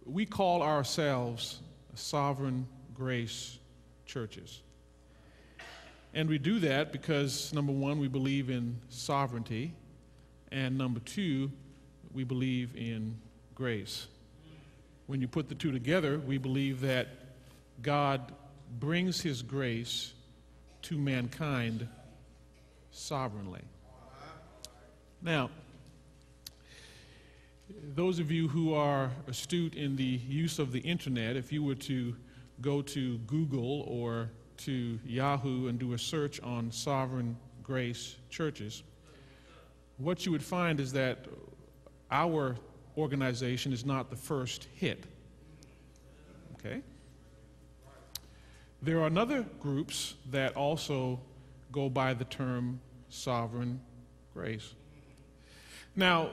we call ourselves sovereign grace churches. And we do that because, number one, we believe in sovereignty, and number two, we believe in grace. When you put the two together, we believe that God brings his grace to mankind sovereignly. Now, those of you who are astute in the use of the internet, if you were to go to Google or to Yahoo and do a search on sovereign grace churches, what you would find is that our organization is not the first hit. Okay? There are other groups that also go by the term sovereign grace. Now,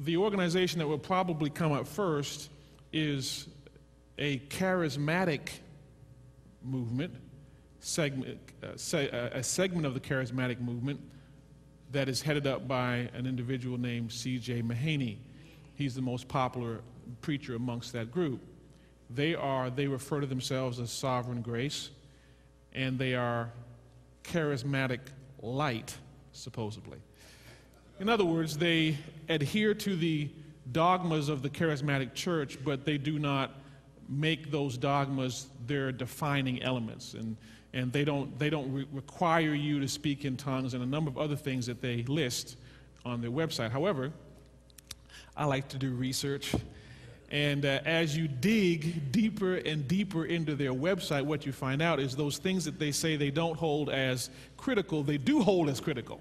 the organization that will probably come up first is a charismatic movement, a segment of the charismatic movement that is headed up by an individual named C.J. Mahaney. He's the most popular preacher amongst that group. They refer to themselves as Sovereign Grace, and they are charismatic light, supposedly. In other words, they adhere to the dogmas of the charismatic church, but they do not make those dogmas their defining elements, and they don't require you to speak in tongues and a number of other things that they list on their website. However, I like to do research, and as you dig deeper and deeper into their website, what you find out is those things that they say they don't hold as critical, they do hold as critical.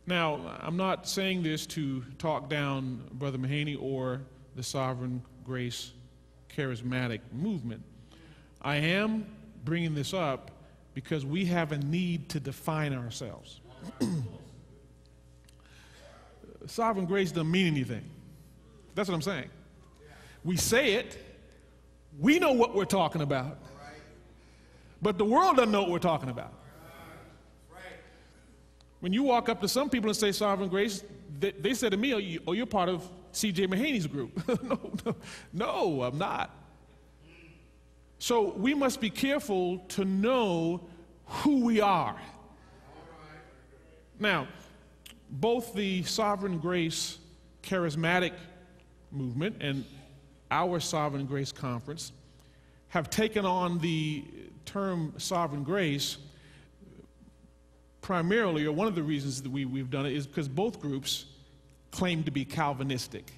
Now, I'm not saying this to talk down Brother Mahaney or the Sovereign Grace charismatic movement. I am bringing this up because we have a need to define ourselves. Sovereign grace doesn't mean anything. That's what I'm saying. We say it, we know what we're talking about, but the world doesn't know what we're talking about. When you walk up to some people and say sovereign grace, they say to me, oh, you're part of C.J. Mahaney's group. No, I'm not. So we must be careful to know who we are. Now, both the Sovereign Grace charismatic movement and our Sovereign Grace Conference have taken on the term sovereign grace primarily, or one of the reasons that we've done it is because both groups claim to be Calvinistic.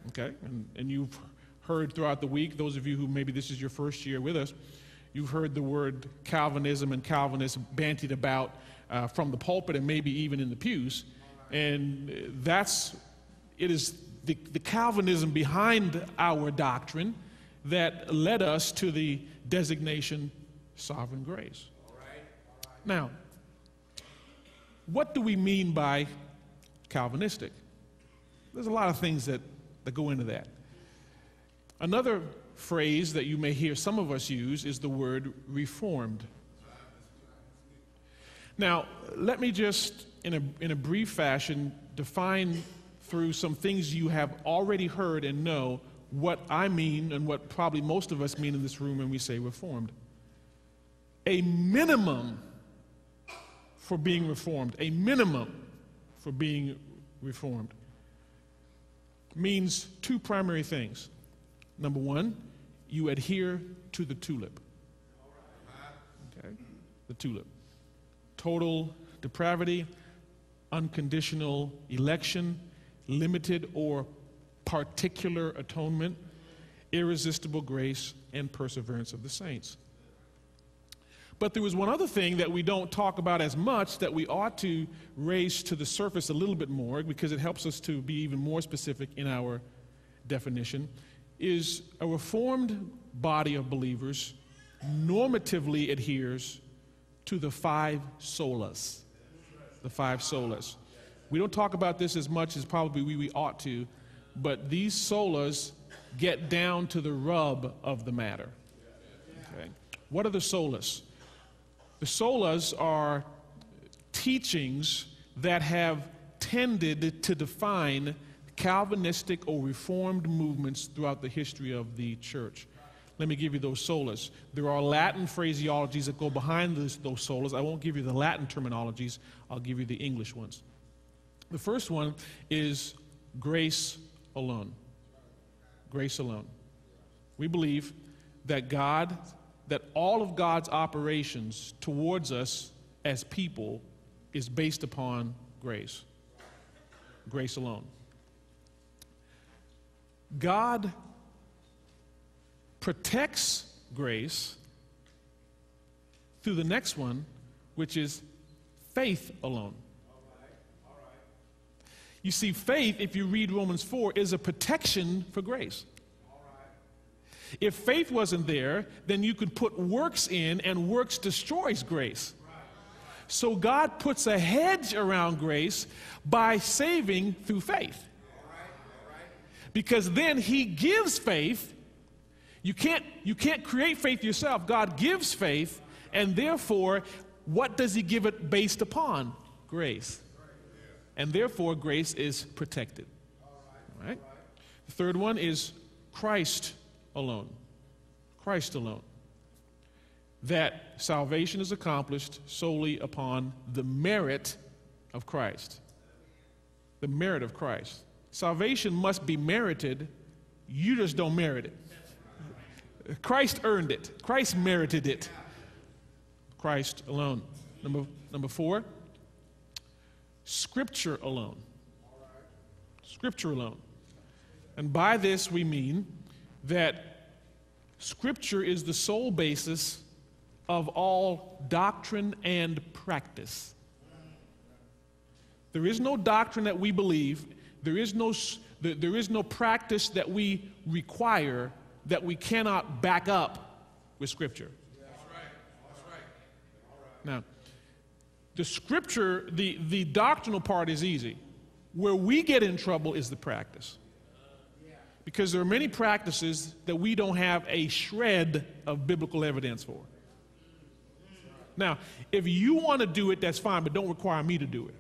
Okay? And you've heard throughout the week, those of you who maybe this is your first year with us, you've heard the word Calvinism and Calvinist bantied about from the pulpit and maybe even in the pews. And it is the Calvinism behind our doctrine that led us to the designation sovereign grace. Now, what do we mean by Calvinistic? There's a lot of things that go into that. Another phrase that you may hear some of us use is the word Reformed. Now, let me just, in a brief fashion, define through some things you have already heard and know what I mean and what probably most of us mean in this room when we say Reformed. A minimum for being reformed, a minimum for being reformed, means two primary things. Number one, you adhere to the tulip. Okay? The tulip. Total depravity, unconditional election, limited or particular atonement, irresistible grace, and perseverance of the saints. But there was one other thing that we don't talk about as much that we ought to raise to the surface a little bit more because it helps us to be even more specific in our definition, is a reformed body of believers normatively adheres to the five solas. The five solas. We don't talk about this as much as probably we ought to, but these solas get down to the rub of the matter. Okay. What are the solas? The solas are teachings that have tended to define Calvinistic or Reformed movements throughout the history of the church. Let me give you those solas. There are Latin phraseologies that go behind those solas. I won't give you the Latin terminologies. I'll give you the English ones. The first one is grace alone. Grace alone. We believe that all of God's operations towards us as people is based upon grace. Grace alone. God protects grace through the next one, which is faith alone. You see, faith, if you read Romans 4, is a protection for grace. If faith wasn't there, then you could put works in, and works destroys grace. So God puts a hedge around grace by saving through faith. Because then he gives faith. You can't create faith yourself. God gives faith, and therefore, what does he give it based upon? Grace. And therefore, grace is protected. All right? The third one is Christ alone. Christ alone. That salvation is accomplished solely upon the merit of Christ. The merit of Christ. Salvation must be merited. You just don't merit it. Christ earned it. Christ merited it. Christ alone. Number 4, Scripture alone. Scripture alone. And by this we mean that Scripture is the sole basis of all doctrine and practice. There is no doctrine that we believe, there is no practice that we require that we cannot back up with Scripture. That's right. Now, the Scripture, the doctrinal part is easy. Where we get in trouble is the practice. Because there are many practices that we don't have a shred of biblical evidence for. Now, if you want to do it, that's fine, but don't require me to do it.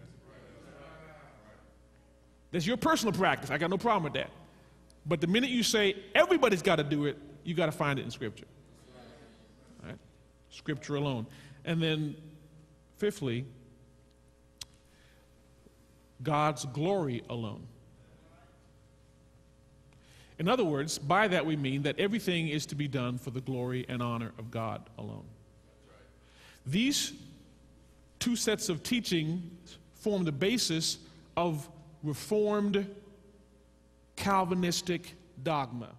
That's your personal practice. I got no problem with that. But the minute you say everybody's got to do it, you got to find it in Scripture. All right? Scripture alone. And then, fifthly, God's glory alone. In other words, by that we mean that everything is to be done for the glory and honor of God alone. These two sets of teaching form the basis of Reformed Calvinistic dogma.